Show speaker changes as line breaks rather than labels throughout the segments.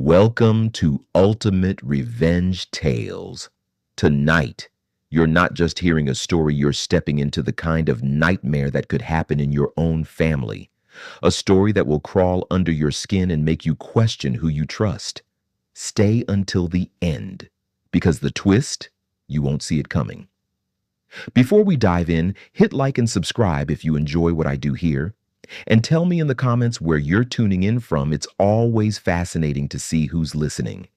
Welcome to Ultimate Revenge Tales. Tonight, you're not just hearing a story, you're stepping into the kind of nightmare that could happen in your own family. A story that will crawl under your skin and make you question who you trust. Stay until the end, because the twist, you won't see it coming. Before we dive in, hit like and subscribe if you enjoy what I do here. And tell me in the comments where you're tuning in from. It's always fascinating to see who's listening.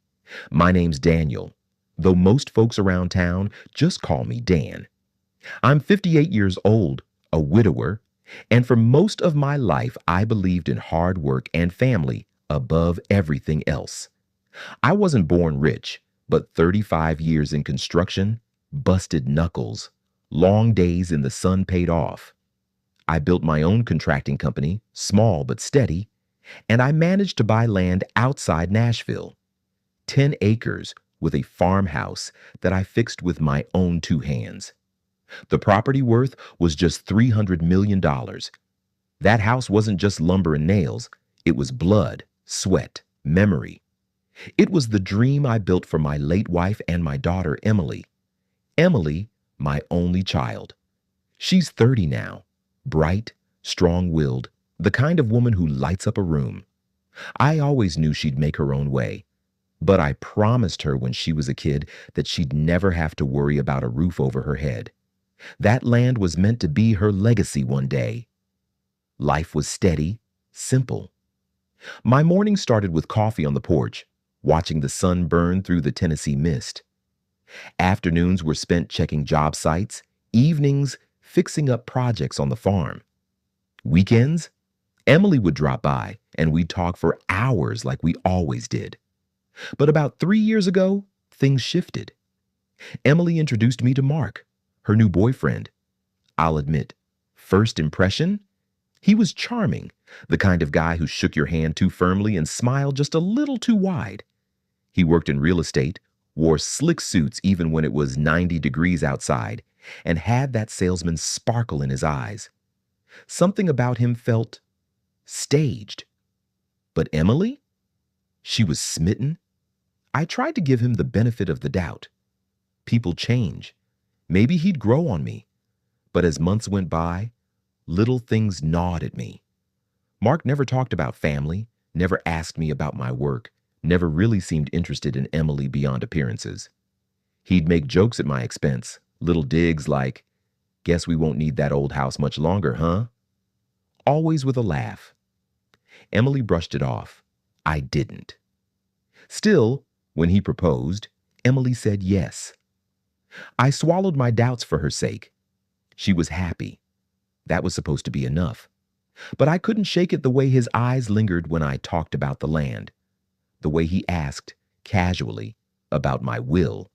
My name's Daniel, though most folks around town just call me Dan. I'm 58 years old, a widower, and for most of my life, I believed in hard work and family above everything else. I wasn't born rich, but 35 years in construction, busted knuckles, long days in the sun paid off. I built my own contracting company, small but steady, and I managed to buy land outside Nashville. 10 acres with a farmhouse that I fixed with my own two hands. The property worth was just $300 million. That house wasn't just lumber and nails. It was blood, sweat, memory. It was the dream I built for my late wife and my daughter, Emily. Emily, my only child. She's 30 now. Bright, strong-willed, the kind of woman who lights up a room. I always knew she'd make her own way, but I promised her when she was a kid that she'd never have to worry about a roof over her head. That land was meant to be her legacy one day. Life was steady, simple. My morning started with coffee on the porch, watching the sun burn through the Tennessee mist. Afternoons were spent checking job sites, evenings fixing up projects on the farm. Weekends, Emily would drop by and we'd talk for hours like we always did. But about 3 years ago, things shifted. Emily introduced me to Mark, her new boyfriend. I'll admit, first impression, he was charming, the kind of guy who shook your hand too firmly and smiled just a little too wide. He worked in real estate, wore slick suits even when it was 90 degrees outside, and had that salesman's sparkle in his eyes. Something about him felt staged. But Emily? She was smitten. I tried to give him the benefit of the doubt. People change. Maybe he'd grow on me. But as months went by, little things gnawed at me. Mark never talked about family, never asked me about my work, never really seemed interested in Emily beyond appearances. He'd make jokes at my expense. Little digs like, "Guess we won't need that old house much longer, huh?" Always with a laugh. Emily brushed it off. I didn't. Still, when he proposed, Emily said yes. I swallowed my doubts for her sake. She was happy. That was supposed to be enough. But I couldn't shake it the way his eyes lingered when I talked about the land, the way he asked, casually, about my will.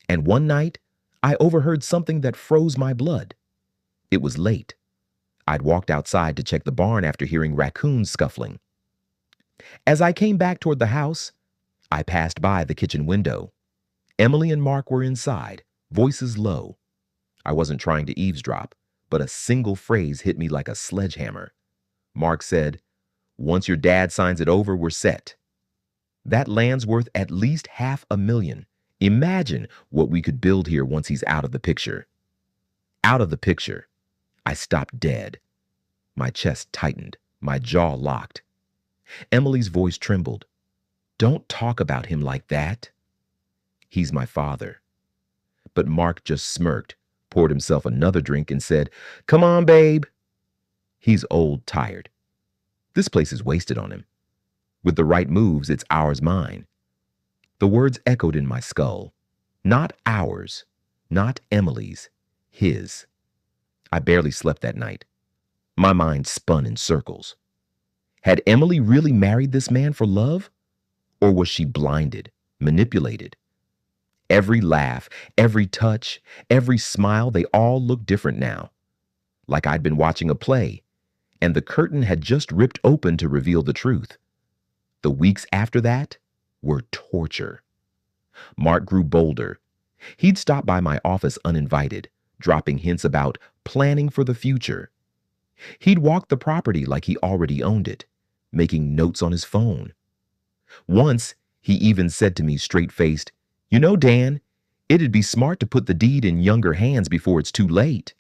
And one night, I overheard something that froze my blood. It was late. I'd walked outside to check the barn after hearing raccoons scuffling. As I came back toward the house, I passed by the kitchen window. Emily and Mark were inside, voices low. I wasn't trying to eavesdrop, but a single phrase hit me like a sledgehammer. Mark said, "Once your dad signs it over, we're set." That land's worth at least $500,000. Imagine what we could build here once he's out of the picture. Out of the picture. I stopped dead. My chest tightened, my jaw locked. Emily's voice trembled. "Don't talk about him like that." "He's my father." But Mark just smirked, poured himself another drink and said, "Come on, babe." He's old, tired. This place is wasted on him. With the right moves, it's ours, mine. The words echoed in my skull. Not ours, not Emily's, his. I barely slept that night. My mind spun in circles. Had Emily really married this man for love? Or was she blinded, manipulated? Every laugh, every touch, every smile, they all looked different now. Like I'd been watching a play, and the curtain had just ripped open to reveal the truth. The weeks after that were torture. Mark grew bolder. He'd stop by my office uninvited, dropping hints about planning for the future. He'd walk the property like he already owned it, making notes on his phone. Once, He even said to me straight-faced, "You know, Dan, it'd be smart to put the deed in younger hands before it's too late."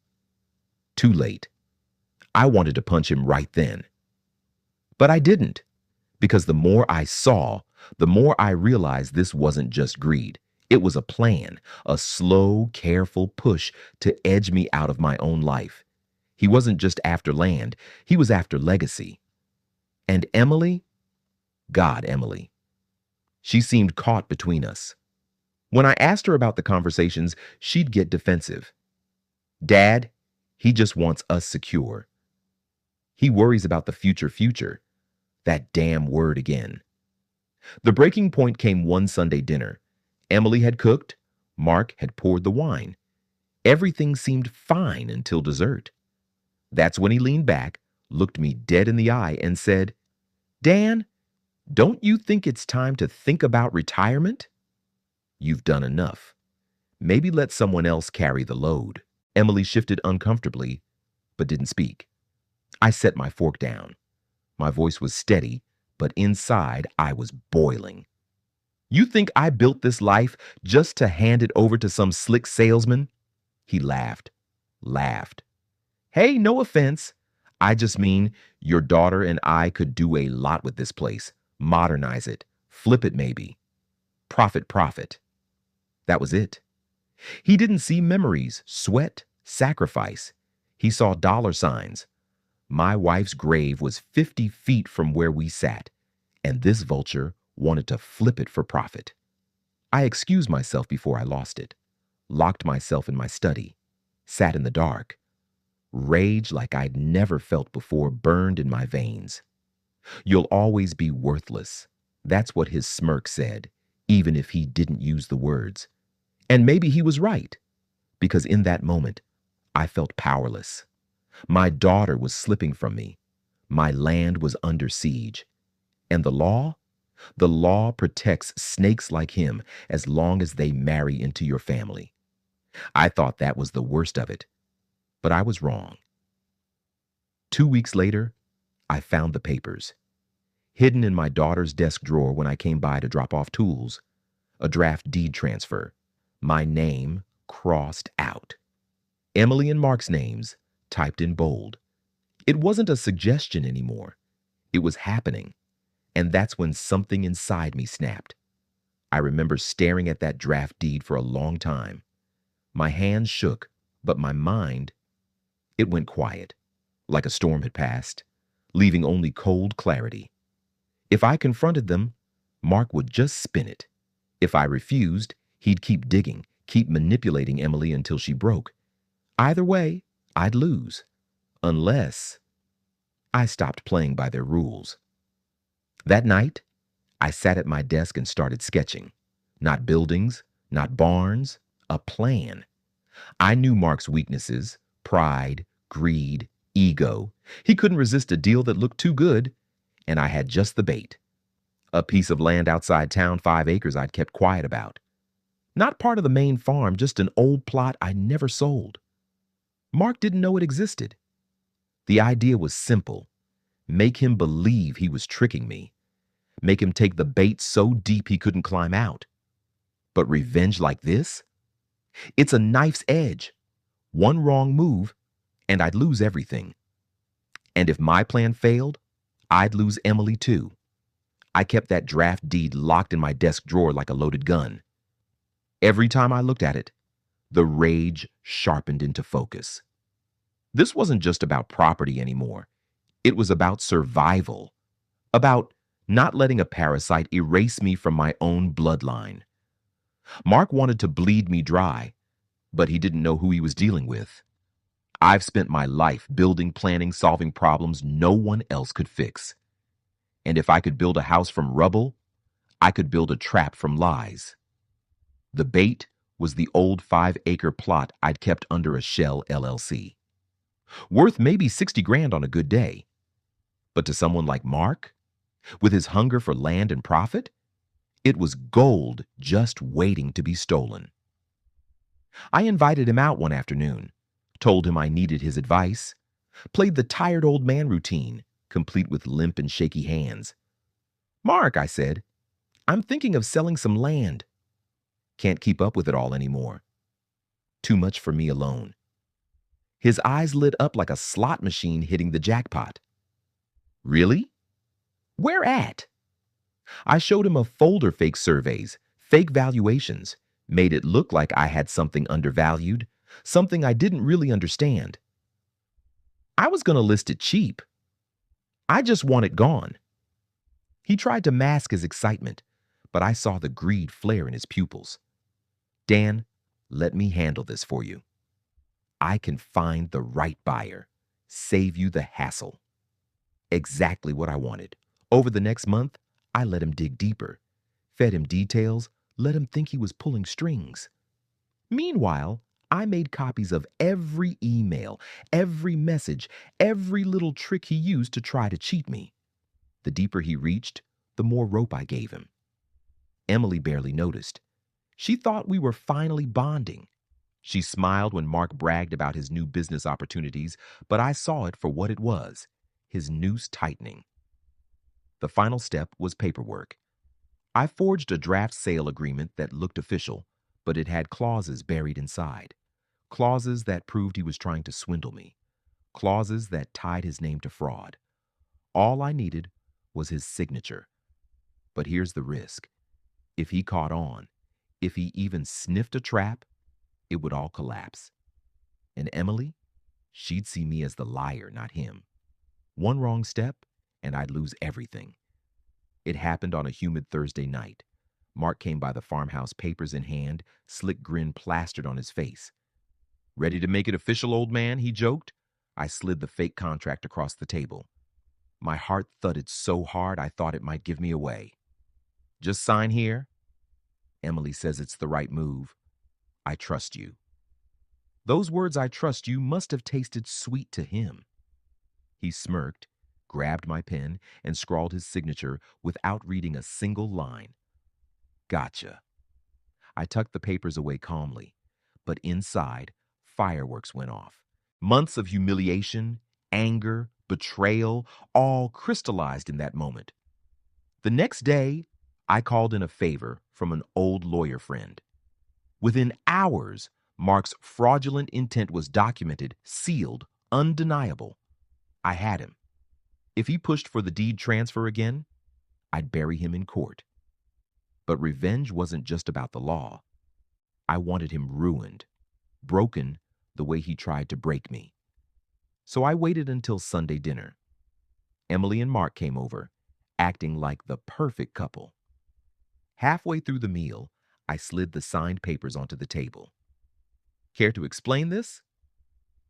Too late. I wanted to punch him right then. But I didn't, because the more I saw, the more I realized this wasn't just greed. It was a plan, a slow, careful push to edge me out of my own life. He wasn't just after land, he was after legacy. And Emily? God, Emily. She seemed caught between us. When I asked her about the conversations, she'd get defensive. "Dad, he just wants us secure. He worries about the future. That damn word again." The breaking point came one Sunday dinner. Emily had cooked. Mark had poured the wine. Everything seemed fine until dessert. That's when he leaned back, looked me dead in the eye, and said, "Dan, don't you think it's time to think about retirement? You've done enough. Maybe let someone else carry the load." Emily shifted uncomfortably, but didn't speak. I set my fork down. My voice was steady, but inside I was boiling. "You think I built this life just to hand it over to some slick salesman?" He laughed. "Hey, no offense. I just mean your daughter and I could do a lot with this place. Modernize it, flip it maybe. Profit. That was it." He didn't see memories, sweat, sacrifice. He saw dollar signs. My wife's grave was 50 feet from where we sat, and this vulture wanted to flip it for profit. I excused myself before I lost it, locked myself in my study, sat in the dark. Rage like I'd never felt before burned in my veins. "You'll always be worthless." That's what his smirk said, even if he didn't use the words. And maybe he was right, because in that moment, I felt powerless. My daughter was slipping from me. My land was under siege. And the law? The law protects snakes like him as long as they marry into your family. I thought that was the worst of it, but I was wrong. 2 weeks later, I found the papers, hidden in my daughter's desk drawer when I came by to drop off tools. A draft deed transfer. My name crossed out. Emily and Mark's names typed in bold. It wasn't a suggestion anymore. It was happening. And that's when something inside me snapped. I remember staring at that draft deed for a long time. My hands shook, but my mind, it went quiet, like a storm had passed, leaving only cold clarity. If I confronted them, Mark would just spin it. If I refused, he'd keep digging, keep manipulating Emily until she broke. Either way, I'd lose. Unless I stopped playing by their rules. That night, I sat at my desk and started sketching. Not buildings, not barns, a plan. I knew Mark's weaknesses: pride, greed, ego. He couldn't resist a deal that looked too good, and I had just the bait. A piece of land outside town, 5 acres I'd kept quiet about. Not part of the main farm, just an old plot I never sold. Mark didn't know it existed. The idea was simple. Make him believe he was tricking me. Make him take the bait so deep he couldn't climb out. But revenge like this? It's a knife's edge. One wrong move, and I'd lose everything. And if my plan failed, I'd lose Emily too. I kept that draft deed locked in my desk drawer like a loaded gun. Every time I looked at it, the rage sharpened into focus. This wasn't just about property anymore. It was about survival, about not letting a parasite erase me from my own bloodline. Mark wanted to bleed me dry, but he didn't know who he was dealing with. I've spent my life building, planning, solving problems no one else could fix. And if I could build a house from rubble, I could build a trap from lies. The bait was the old 5-acre plot I'd kept under a shell LLC. Worth maybe 60 grand on a good day. But to someone like Mark, with his hunger for land and profit, it was gold just waiting to be stolen. I invited him out one afternoon, told him I needed his advice, played the tired old man routine, complete with limp and shaky hands. "Mark," I said, I'm thinking of selling some land. Can't keep up with it all anymore. Too much for me alone. His eyes lit up like a slot machine hitting the jackpot. Really? Where at? I showed him a folder fake surveys, fake valuations, made it look like I had something undervalued, something I didn't really understand. I was going to list it cheap. I just want it gone. He tried to mask his excitement, but I saw the greed flare in his pupils. Dan, let me handle this for you. I can find the right buyer, save you the hassle. Exactly what I wanted. Over the next month, I let him dig deeper, fed him details, let him think he was pulling strings. Meanwhile, I made copies of every email, every message, every little trick he used to try to cheat me. The deeper he reached, the more rope I gave him. Emily barely noticed. She thought we were finally bonding. She smiled when Mark bragged about his new business opportunities, but I saw it for what it was, his noose tightening. The final step was paperwork. I forged a draft sale agreement that looked official, but it had clauses buried inside. Clauses that proved he was trying to swindle me. Clauses that tied his name to fraud. All I needed was his signature. But here's the risk. If he caught on, if he even sniffed a trap, it would all collapse. And Emily, she'd see me as the liar, not him. One wrong step, and I'd lose everything. It happened on a humid Thursday night. Mark came by the farmhouse, papers in hand, slick grin plastered on his face. Ready to make it official, old man? He joked. I slid the fake contract across the table. My heart thudded so hard I thought it might give me away. Just sign here. Emily says it's the right move. I trust you. Those words, I trust you, must have tasted sweet to him. He smirked, grabbed my pen, and scrawled his signature without reading a single line. Gotcha. I tucked the papers away calmly, but inside, fireworks went off. Months of humiliation, anger, betrayal, all crystallized in that moment. The next day, I called in a favor from an old lawyer friend. Within hours, Mark's fraudulent intent was documented, sealed, undeniable. I had him. If he pushed for the deed transfer again, I'd bury him in court. But revenge wasn't just about the law. I wanted him ruined, broken the way he tried to break me. So I waited until Sunday dinner. Emily and Mark came over, acting like the perfect couple. Halfway through the meal, I slid the signed papers onto the table. Care to explain this?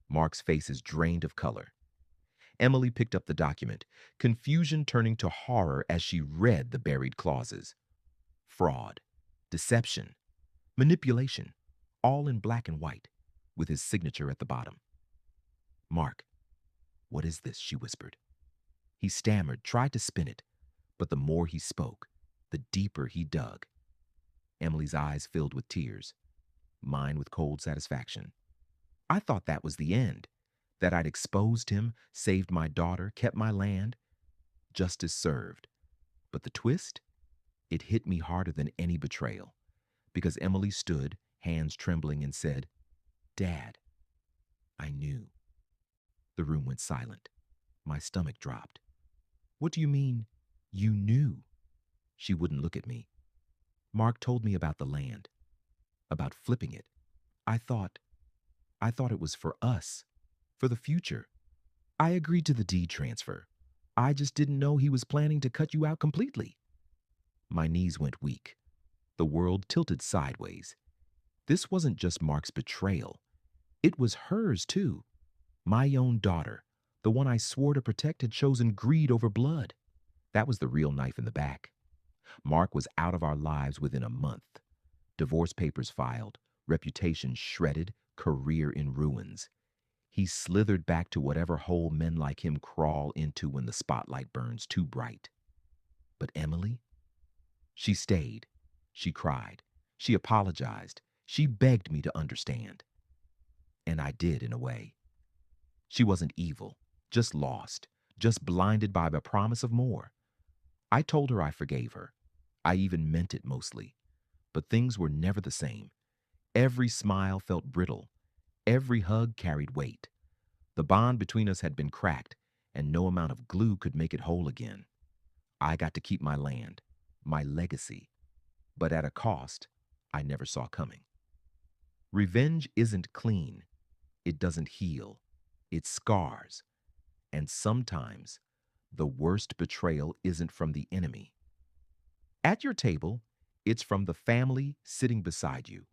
Mark's face is drained of color. Emily picked up the document, confusion turning to horror as she read the buried clauses. Fraud, deception, manipulation, all in black and white, with his signature at the bottom. Mark, what is this? She whispered. He stammered, tried to spin it, but the more he spoke, the deeper he dug. Emily's eyes filled with tears, mine with cold satisfaction. I thought that was the end, that I'd exposed him, saved my daughter, kept my land. Justice served. But the twist? It hit me harder than any betrayal, because Emily stood, hands trembling, and said, Dad, I knew. The room went silent. My stomach dropped. What do you mean, you knew? She wouldn't look at me. Mark told me about the land, about flipping it. I thought it was for us, for the future. I agreed to the deed transfer. I just didn't know he was planning to cut you out completely. My knees went weak. The world tilted sideways. This wasn't just Mark's betrayal. It was hers, too. My own daughter, the one I swore to protect, had chosen greed over blood. That was the real knife in the back. Mark was out of our lives within a month. Divorce papers filed, reputation shredded, career in ruins. He slithered back to whatever hole men like him crawl into when the spotlight burns too bright. But Emily? She stayed. She cried. She apologized. She begged me to understand. And I did, in a way. She wasn't evil, just lost, just blinded by the promise of more. I told her I forgave her. I even meant it mostly. But things were never the same. Every smile felt brittle. Every hug carried weight. The bond between us had been cracked, and no amount of glue could make it whole again. I got to keep my land, my legacy, but at a cost I never saw coming. Revenge isn't clean. It doesn't heal. It scars. And sometimes the worst betrayal isn't from the enemy. At your table, it's from the family sitting beside you.